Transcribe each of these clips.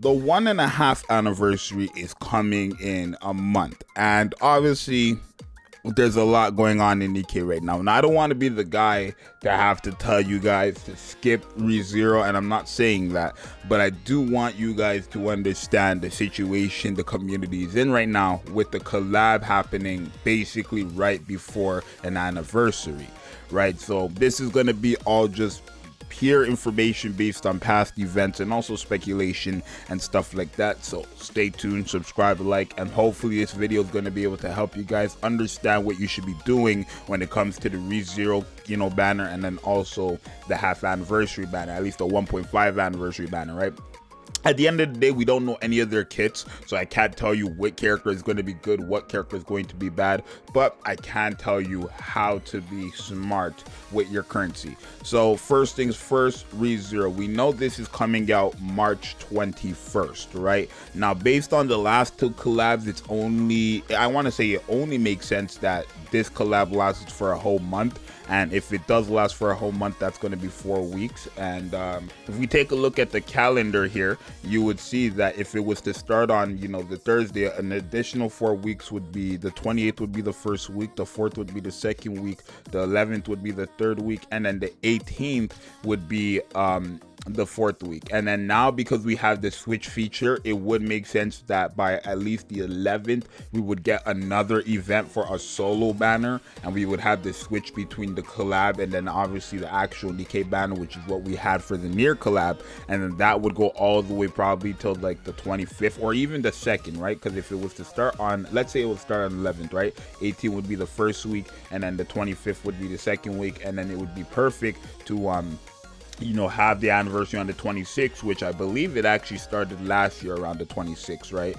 the 1.5 anniversary is coming in a month, and obviously there's a lot going on in Nikke right now. Now, I don't want to be the guy to have to tell you guys to skip ReZero, and I'm not saying that, but I do want you guys to understand the situation the community is in right now with the collab happening basically right before an anniversary, right? So this is going to be all just pure information based on past events and also speculation and stuff like that. So stay tuned, subscribe, like, and hopefully this video is going to be able to help you guys understand what you should be doing when it comes to the ReZero, banner, and then also the half anniversary banner, at least the 1.5 anniversary banner, right? At the end of the day, we don't know any of their kits, so I can't tell you what character is going to be good, what character is going to be bad, but I can tell you how to be smart with your currency. So first things first, ReZero. We know this is coming out March 21st, right? Now, based on the last two collabs, it's only, I want to say it only makes sense that this collab lasts for a whole month. And if it does last for a whole month, that's going to be 4 weeks. And if we take a look at the calendar here, you would see that if it was to start on, the Thursday, an additional 4 weeks would be the 28th would be the first week, the 4th would be the second week, the 11th would be the third week, and then the 18th would be the 4th week. And then now, because we have the switch feature, it would make sense that by at least the 11th we would get another event for a solo banner, and we would have the switch between the collab and then obviously the actual Nikke banner, which is what we had for the near collab. And then that would go all the way probably till like the 25th or even the 2nd, right? Because if it was to start on, let's say it would start on the 11th, right? 18 would be the first week, and then the 25th would be the second week, and then it would be perfect to have the anniversary on the 26th, which I believe it actually started last year around the 26th, right?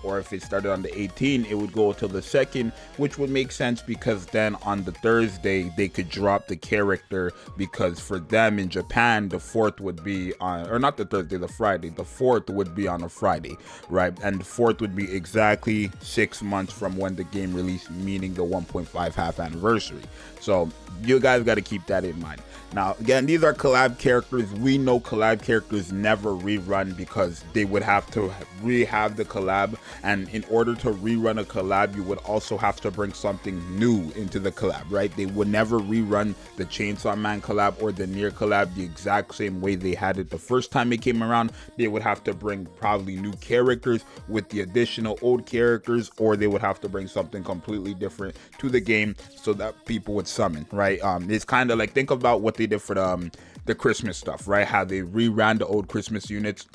Or if it started on the 18th, it would go till the 2nd, which would make sense because then on the Thursday they could drop the character, because for them in Japan the 4th would be on, or not the Thursday, the Friday, the 4th would be on a Friday, right? And the 4th would be exactly 6 months from when the game released, meaning the 1.5 half anniversary. So you guys got to keep that in mind. Now, again, these are collab characters. We know collab characters never rerun because they would have to rehab the collab. And in order to rerun a collab, you would also have to bring something new into the collab, right? They would never rerun the Chainsaw Man collab or the Near collab the exact same way they had it the first time it came around. They would have to bring probably new characters with the additional old characters, or they would have to bring something completely different to the game so that people would summon, right? It's kind of like, think about what they did for the Christmas stuff, right? How they reran the old Christmas units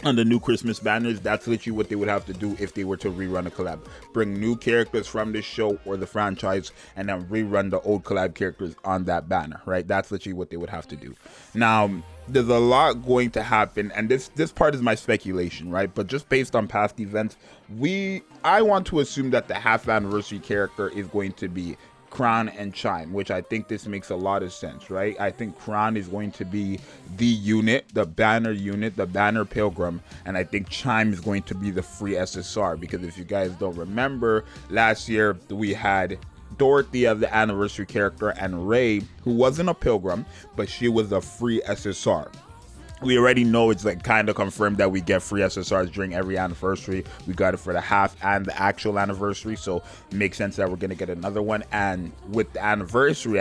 on the new Christmas banners. That's literally what they would have to do if they were to rerun a collab. Bring new characters from this show or the franchise and then rerun the old collab characters on that banner, right? That's literally what they would have to do. Now, there's a lot going to happen, and this part is my speculation, right? But just based on past events, I want to assume that the half anniversary character is going to be Crown and Chime, which I think this makes a lot of sense, right? I think Crown is going to be the unit, the banner pilgrim, and I think Chime is going to be the free SSR, because if you guys don't remember, last year we had Dorothy as the anniversary character and Ray, who wasn't a pilgrim, but she was a free SSR. We already know it's like kind of confirmed that we get free SSRs during every anniversary. We got it for the half and the actual anniversary, so it makes sense that we're gonna get another one. And with the anniversary,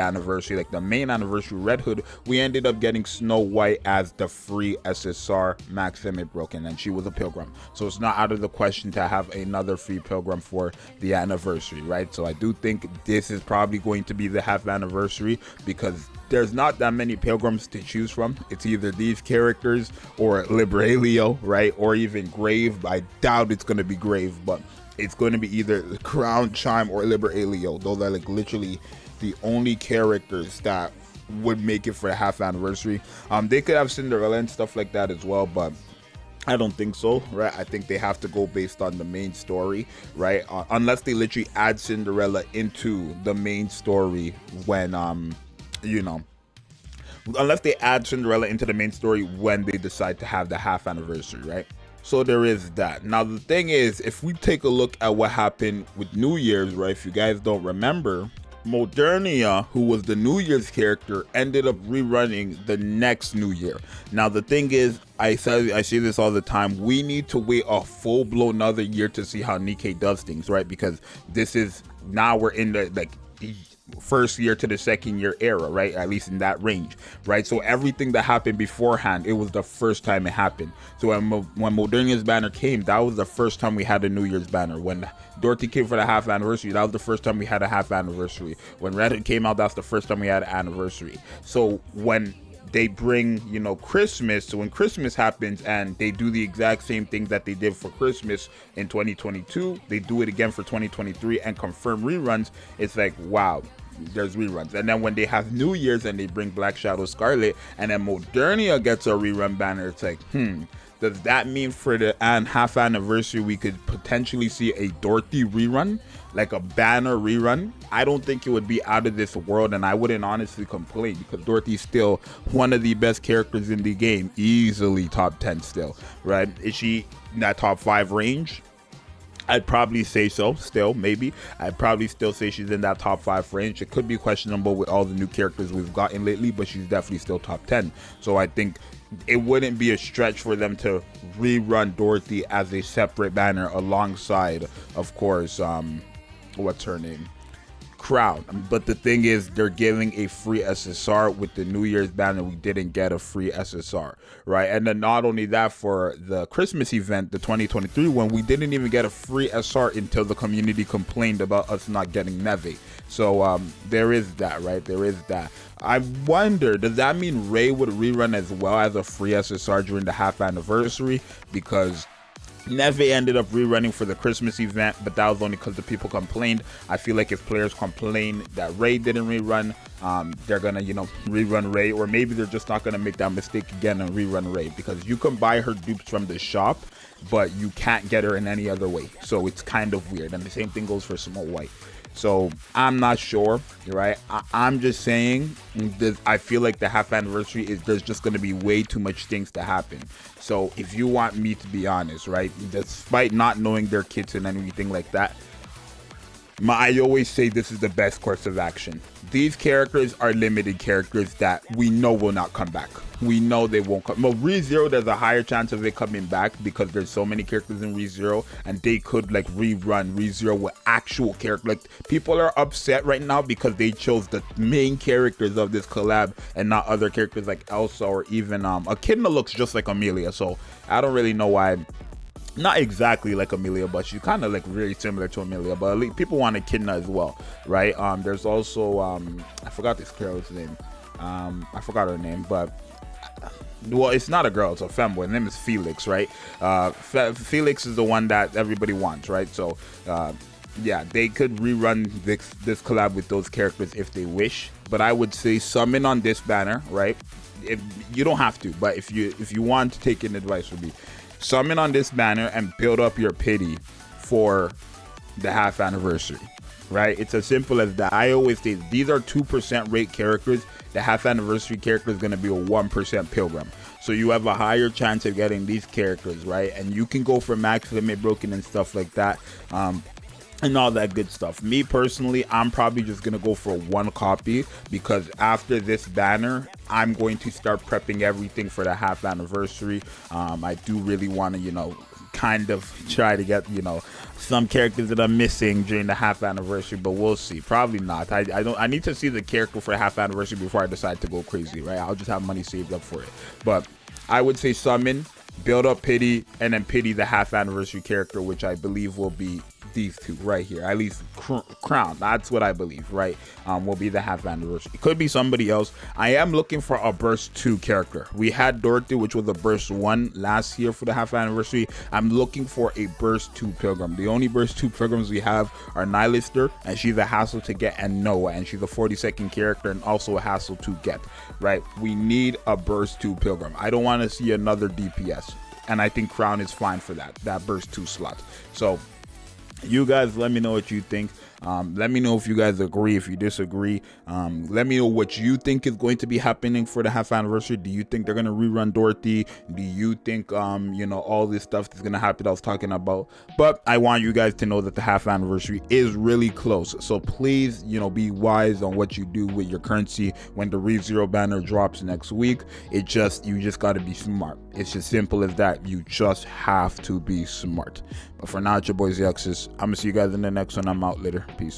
like the main anniversary Red Hood, we ended up getting Snow White as the free SSR Max Limit Broken, and she was a pilgrim, so it's not out of the question to have another free pilgrim for the anniversary, right? So I do think this is probably going to be the half anniversary, because there's not that many pilgrims to choose from. It's either these characters or Librelio, right? Or even Grave. I doubt it's going to be Grave, but it's going to be either Crown, Chime, or Librelio. Those are like literally the only characters that would make it for the half anniversary. They could have Cinderella and stuff like that as well, but I don't think so, right? I think they have to go based on the main story, right? Unless they literally add Cinderella into the main story when unless they add Cinderella into the main story when they decide to have the half anniversary, right? So there is that. Now the thing is, if we take a look at what happened with New Year's, right? If you guys don't remember, Modernia, who was the New Year's character, ended up rerunning the next New Year. Now the thing is, I say this all the time, we need to wait a full-blown another year to see how Nikke does things, right? Because this is, now we're in the like first year to the second year era, right? At least in that range, right? So everything that happened beforehand, it was the first time it happened. So when Modernia's banner came, that was the first time we had a New Year's banner. When Dorothy came for the half anniversary, that was the first time we had a half anniversary. When Reddit came out, that's the first time we had an anniversary. So when they bring, you know, Christmas, so when Christmas happens and they do the exact same thing that they did for Christmas in 2022, they do it again for 2023 and confirm reruns, it's like, wow, there's reruns. And then when they have New Year's and they bring Black Shadow Scarlet and then Modernia gets a rerun banner, it's like, does that mean for the half anniversary we could potentially see a Dorothy rerun, like a banner rerun? I don't think it would be out of this world, and I wouldn't honestly complain because Dorothy's still one of the best characters in the game, easily top 10 still, right? Is she in that top 5 range? I'd probably say so, still, maybe. I'd probably still say she's in that top 5 range. It could be questionable with all the new characters we've gotten lately, but she's definitely still top 10. So I think it wouldn't be a stretch for them to rerun Dorothy as a separate banner alongside, of course, what's her name? Crown. But the thing is, they're giving a free SSR with the New Year's banner. We didn't get a free SSR, right? And then not only that, for the Christmas event, the 2023 one, we didn't even get a free SR until the community complained about us not getting Neve. So there is that, right? There is that. I wonder, does that mean Ray would rerun as well as a free SSR during the half anniversary? Because Neve ended up rerunning for the Christmas event, but that was only because the people complained. I feel like if players complain that Ray didn't rerun, they're gonna, you know, rerun Ray, or maybe they're just not gonna make that mistake again and rerun Ray, because you can buy her dupes from the shop, but you can't get her in any other way. So it's kind of weird, and the same thing goes for Snow White. So I'm not sure, right? I'm just saying this, I feel like the half anniversary is, there's just going to be way too much things to happen. So if you want me to be honest, right, despite not knowing their kids and anything like that, I always say this is the best course of action. These characters are limited characters that we know will not come back. We know they won't come. Well, ReZero, there's a higher chance of it coming back because there's so many characters in ReZero, and they could like rerun ReZero with actual characters. Like, people are upset right now because they chose the main characters of this collab and not other characters like Elsa or even Echidna looks just like Amelia. So I don't really know why. Not exactly like Amelia, but she's kind of like really similar to Amelia, but at least people want Echidna as well, right? There's also I forgot this girl's name. I forgot her name, but well, it's not a girl, it's a femboy. Her name is Felix, right? Felix is the one that everybody wants, right? So yeah, they could rerun this collab with those characters if they wish, but I would say summon on this banner, right? If you don't have to, but if you want to take an advice from me, summon on this banner and build up your pity for the half anniversary, right? It's as simple as that. I always say these are 2% rate characters. The half anniversary character is going to be a 1% pilgrim. So you have a higher chance of getting these characters, right? And you can go for max limit broken and stuff like that. And all that good stuff. Me personally, I'm probably just gonna go for one copy, because after this banner, I'm going to start prepping everything for the half anniversary. I do really want to, you know, kind of try to get, you know, some characters that are missing during the half anniversary, but we'll see. Probably not. I need to see the character for the half anniversary before I decide to go crazy, right? I'll just have money saved up for it. But I would say summon, build up pity, and then pity the half anniversary character, which I believe will be these two right here, at least Crown. That's what I believe, right? Will be the half anniversary. It could be somebody else. I am looking for a burst 2 character. We had Dorothy, which was a burst 1 last year for the half anniversary. I'm looking for a burst 2 pilgrim. The only burst 2 pilgrims we have are Nihilister, and she's a hassle to get, and Noah, and she's a 42nd character and also a hassle to get, right? We need a burst 2 pilgrim. I don't want to see another DPS, and I think Crown is fine for that burst 2 slot. So You guys, let me know what you think. Let me know if you guys agree, if you disagree. Let me know what you think is going to be happening for the half anniversary. Do you think they're gonna rerun Dorothy? Do you think all this stuff is gonna happen that I was talking about? But I want you guys to know that the half anniversary is really close. So please, be wise on what you do with your currency when the ReZero banner drops next week. You just gotta be smart. It's as simple as that. You just have to be smart. But for now, it's your boy Zxous. I'm gonna see you guys in the next one. I'm out later. Peace.